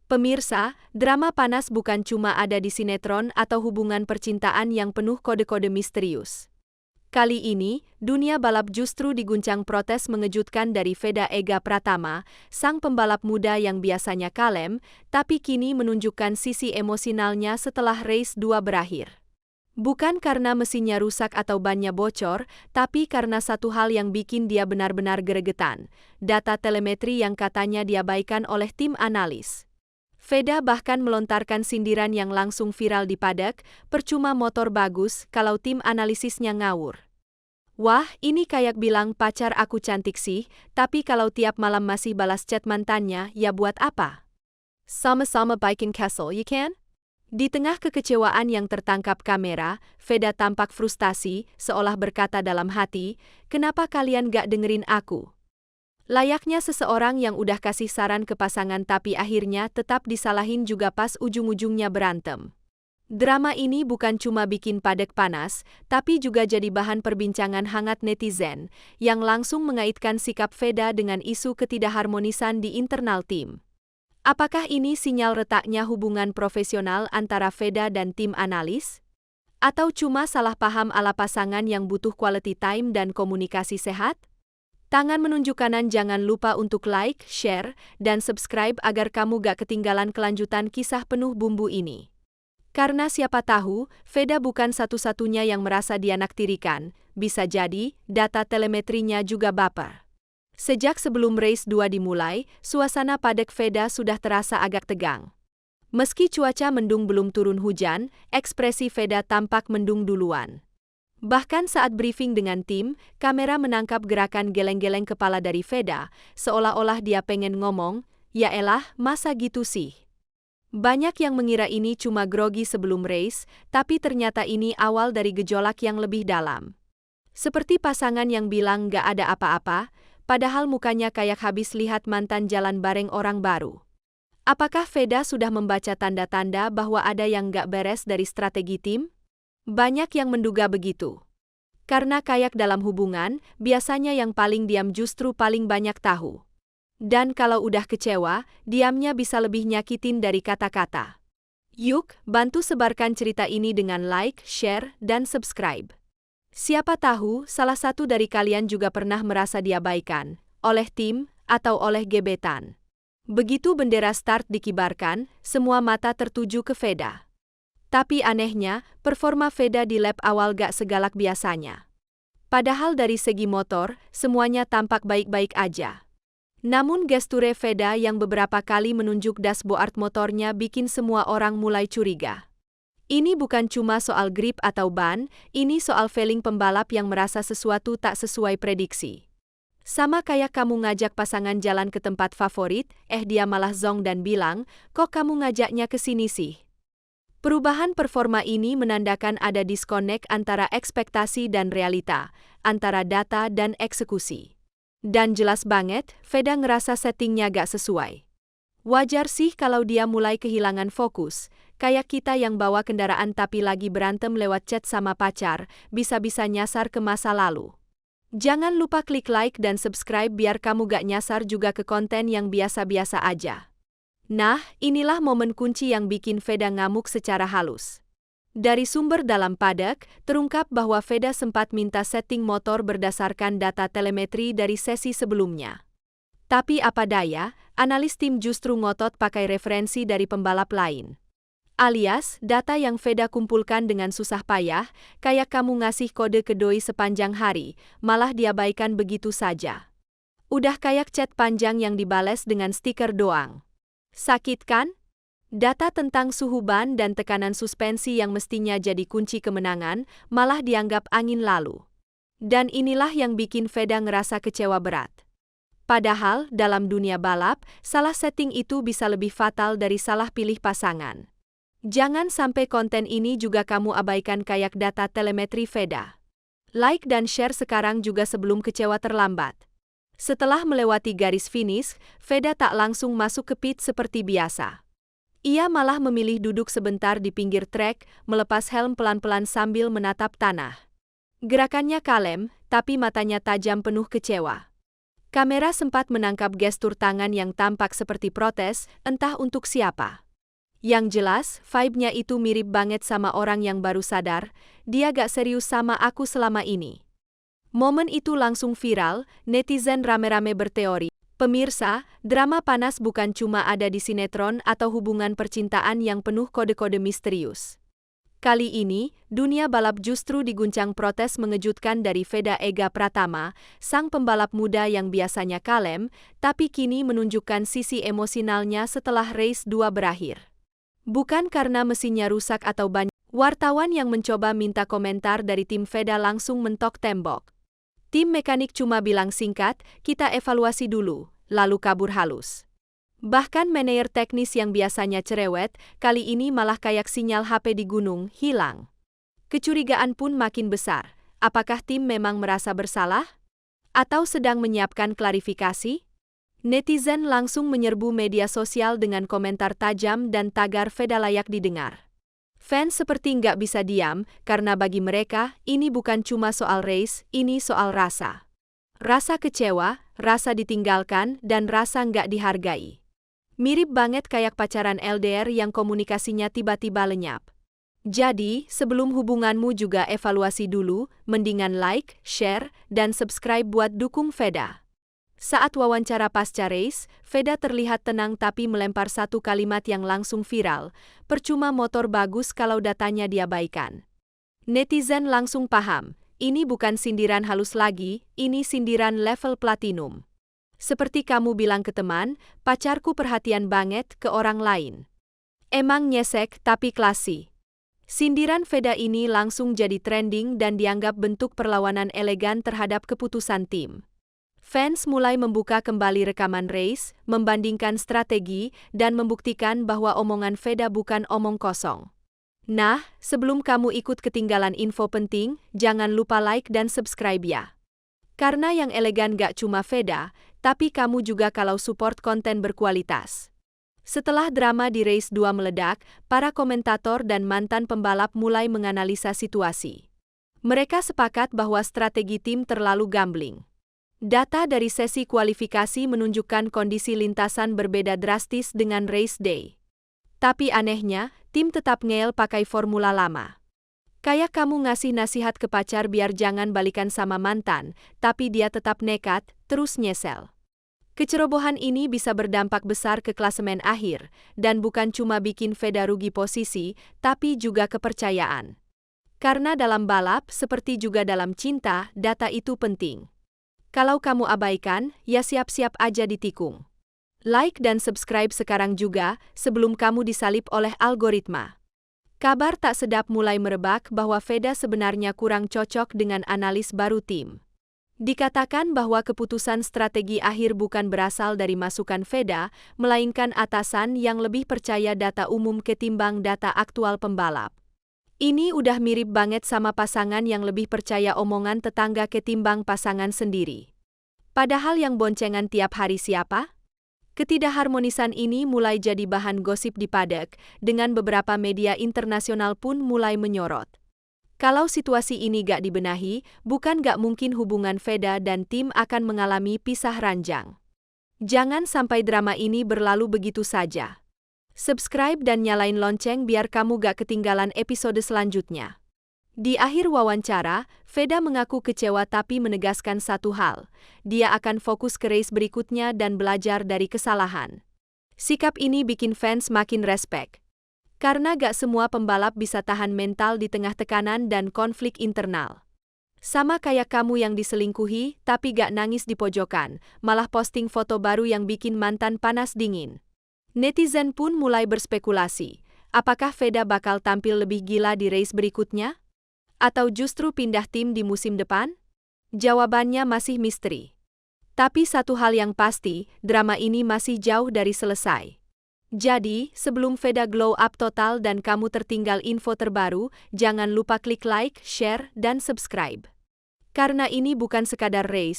Pemirsa, drama panas bukan cuma ada di sinetron atau hubungan percintaan yang penuh kode-kode misterius. Kali ini, dunia balap justru diguncang protes mengejutkan dari Veda Ega Pratama, sang pembalap muda yang biasanya kalem, tapi kini menunjukkan sisi emosionalnya setelah race 2 berakhir. Bukan karena mesinnya rusak atau bannya bocor, tapi karena satu hal yang bikin dia benar-benar gregetan, data telemetri yang katanya diabaikan oleh tim analis. Veda bahkan melontarkan sindiran yang langsung viral di paddock, percuma motor bagus kalau tim analisisnya ngawur. Wah, ini kayak bilang pacar aku cantik sih, tapi kalau tiap malam masih balas chat mantannya, ya buat apa? Sama-sama bikin kesel, ya kan? Di tengah kekecewaan yang tertangkap kamera, Veda tampak frustasi, seolah berkata dalam hati, kenapa kalian gak dengerin aku? Layaknya seseorang yang udah kasih saran ke pasangan tapi akhirnya tetap disalahin juga pas ujung-ujungnya berantem. Drama ini bukan cuma bikin paddock panas, tapi juga jadi bahan perbincangan hangat netizen, yang langsung mengaitkan sikap Veda dengan isu ketidakharmonisan di internal tim. Apakah ini sinyal retaknya hubungan profesional antara Veda dan tim analis? Atau cuma salah paham ala pasangan yang butuh quality time dan komunikasi sehat? Tangan menunjuk kanan, jangan lupa untuk like, share, dan subscribe agar kamu gak ketinggalan kelanjutan kisah penuh bumbu ini. Karena siapa tahu, Veda bukan satu-satunya yang merasa dianaktirikan, bisa jadi data telemetrinya juga baper. Sejak sebelum race 2 dimulai, suasana paddock Veda sudah terasa agak tegang. Meski cuaca mendung belum turun hujan, ekspresi Veda tampak mendung duluan. Bahkan saat briefing dengan tim, kamera menangkap gerakan geleng-geleng kepala dari Veda, seolah-olah dia pengen ngomong, ya elah, masa gitu sih. Banyak yang mengira ini cuma grogi sebelum race, tapi ternyata ini awal dari gejolak yang lebih dalam. Seperti pasangan yang bilang gak ada apa-apa, padahal mukanya kayak habis lihat mantan jalan bareng orang baru. Apakah Veda sudah membaca tanda-tanda bahwa ada yang gak beres dari strategi tim? Banyak yang menduga begitu. Karena kayak dalam hubungan, biasanya yang paling diam justru paling banyak tahu. Dan kalau udah kecewa, diamnya bisa lebih nyakitin dari kata-kata. Yuk, bantu sebarkan cerita ini dengan like, share, dan subscribe. Siapa tahu, salah satu dari kalian juga pernah merasa diabaikan, oleh tim, atau oleh gebetan. Begitu bendera start dikibarkan, semua mata tertuju ke Veda. Tapi anehnya, performa Veda di lap awal gak segalak biasanya. Padahal dari segi motor, semuanya tampak baik-baik aja. Namun gesture Veda yang beberapa kali menunjuk dashboard motornya bikin semua orang mulai curiga. Ini bukan cuma soal grip atau ban, ini soal feeling pembalap yang merasa sesuatu tak sesuai prediksi. Sama kayak kamu ngajak pasangan jalan ke tempat favorit, dia malah zong dan bilang, kok kamu ngajaknya ke sini sih? Perubahan performa ini menandakan ada disconnect antara ekspektasi dan realita, antara data dan eksekusi. Dan jelas banget, Veda ngerasa settingnya gak sesuai. Wajar sih kalau dia mulai kehilangan fokus, kayak kita yang bawa kendaraan tapi lagi berantem lewat chat sama pacar, bisa-bisa nyasar ke masa lalu. Jangan lupa klik like dan subscribe biar kamu gak nyasar juga ke konten yang biasa-biasa aja. Nah, inilah momen kunci yang bikin Veda ngamuk secara halus. Dari sumber dalam paddock, terungkap bahwa Veda sempat minta setting motor berdasarkan data telemetri dari sesi sebelumnya. Tapi apa daya, analis tim justru ngotot pakai referensi dari pembalap lain. Alias, data yang Veda kumpulkan dengan susah payah, kayak kamu ngasih kode ke doi sepanjang hari, malah diabaikan begitu saja. Udah kayak chat panjang yang dibales dengan stiker doang. Sakit kan? Data tentang suhu ban dan tekanan suspensi yang mestinya jadi kunci kemenangan, malah dianggap angin lalu. Dan inilah yang bikin Veda ngerasa kecewa berat. Padahal, dalam dunia balap, salah setting itu bisa lebih fatal dari salah pilih pasangan. Jangan sampai konten ini juga kamu abaikan kayak data telemetri Veda. Like dan share sekarang juga sebelum kecewa terlambat. Setelah melewati garis finish, Veda tak langsung masuk ke pit seperti biasa. Ia malah memilih duduk sebentar di pinggir trek, melepas helm pelan-pelan sambil menatap tanah. Gerakannya kalem, tapi matanya tajam penuh kecewa. Kamera sempat menangkap gestur tangan yang tampak seperti protes, entah untuk siapa. Yang jelas, vibe-nya itu mirip banget sama orang yang baru sadar, dia gak serius sama aku selama ini. Momen itu langsung viral, netizen rame-rame berteori. Pemirsa, drama panas bukan cuma ada di sinetron atau hubungan percintaan yang penuh kode-kode misterius. Kali ini, dunia balap justru diguncang protes mengejutkan dari Veda Ega Pratama, sang pembalap muda yang biasanya kalem, tapi kini menunjukkan sisi emosionalnya setelah race 2 berakhir. Bukan karena mesinnya rusak atau banyak, wartawan yang mencoba minta komentar dari tim Veda langsung mentok tembok. Tim mekanik cuma bilang singkat, kita evaluasi dulu, lalu kabur halus. Bahkan manajer teknis yang biasanya cerewet, kali ini malah kayak sinyal HP di gunung, hilang. Kecurigaan pun makin besar. Apakah tim memang merasa bersalah? Atau sedang menyiapkan klarifikasi? Netizen langsung menyerbu media sosial dengan komentar tajam dan tagar Veda layak didengar. Fans seperti nggak bisa diam, karena bagi mereka, ini bukan cuma soal race, ini soal rasa. Rasa kecewa, rasa ditinggalkan, dan rasa nggak dihargai. Mirip banget kayak pacaran LDR yang komunikasinya tiba-tiba lenyap. Jadi, sebelum hubunganmu juga evaluasi dulu, mendingan like, share, dan subscribe buat dukung Veda. Saat wawancara pasca race, Veda terlihat tenang tapi melempar satu kalimat yang langsung viral, percuma motor bagus kalau datanya diabaikan. Netizen langsung paham, ini bukan sindiran halus lagi, ini sindiran level platinum. Seperti kamu bilang ke teman, pacarku perhatian banget ke orang lain. Emang nyesek tapi klasi. Sindiran Veda ini langsung jadi trending dan dianggap bentuk perlawanan elegan terhadap keputusan tim. Fans mulai membuka kembali rekaman race, membandingkan strategi, dan membuktikan bahwa omongan Veda bukan omong kosong. Nah, sebelum kamu ikut ketinggalan info penting, jangan lupa like dan subscribe ya. Karena yang elegan gak cuma Veda, tapi kamu juga kalau support konten berkualitas. Setelah drama di race 2 meledak, para komentator dan mantan pembalap mulai menganalisa situasi. Mereka sepakat bahwa strategi tim terlalu gambling. Data dari sesi kualifikasi menunjukkan kondisi lintasan berbeda drastis dengan race day. Tapi anehnya, tim tetap ngeyel pakai formula lama. Kayak kamu ngasih nasihat ke pacar biar jangan balikan sama mantan, tapi dia tetap nekat, terus nyesel. Kecerobohan ini bisa berdampak besar ke klasemen akhir, dan bukan cuma bikin Veda rugi posisi, tapi juga kepercayaan. Karena dalam balap, seperti juga dalam cinta, data itu penting. Kalau kamu abaikan, ya siap-siap aja ditikung. Like dan subscribe sekarang juga, sebelum kamu disalip oleh algoritma. Kabar tak sedap mulai merebak bahwa Veda sebenarnya kurang cocok dengan analis baru tim. Dikatakan bahwa keputusan strategi akhir bukan berasal dari masukan Veda, melainkan atasan yang lebih percaya data umum ketimbang data aktual pembalap. Ini udah mirip banget sama pasangan yang lebih percaya omongan tetangga ketimbang pasangan sendiri. Padahal yang boncengan tiap hari siapa? Ketidakharmonisan ini mulai jadi bahan gosip di paddock, dengan beberapa media internasional pun mulai menyorot. Kalau situasi ini gak dibenahi, bukan gak mungkin hubungan Veda dan tim akan mengalami pisah ranjang. Jangan sampai drama ini berlalu begitu saja. Subscribe dan nyalain lonceng biar kamu gak ketinggalan episode selanjutnya. Di akhir wawancara, Veda mengaku kecewa tapi menegaskan satu hal, dia akan fokus ke race berikutnya dan belajar dari kesalahan. Sikap ini bikin fans makin respek. Karena gak semua pembalap bisa tahan mental di tengah tekanan dan konflik internal. Sama kayak kamu yang diselingkuhi, tapi gak nangis di pojokan, malah posting foto baru yang bikin mantan panas dingin. Netizen pun mulai berspekulasi, apakah Veda bakal tampil lebih gila di race berikutnya? Atau justru pindah tim di musim depan? Jawabannya masih misteri. Tapi satu hal yang pasti, drama ini masih jauh dari selesai. Jadi, sebelum Veda glow up total dan kamu tertinggal info terbaru, jangan lupa klik like, share, dan subscribe. Karena ini bukan sekadar race,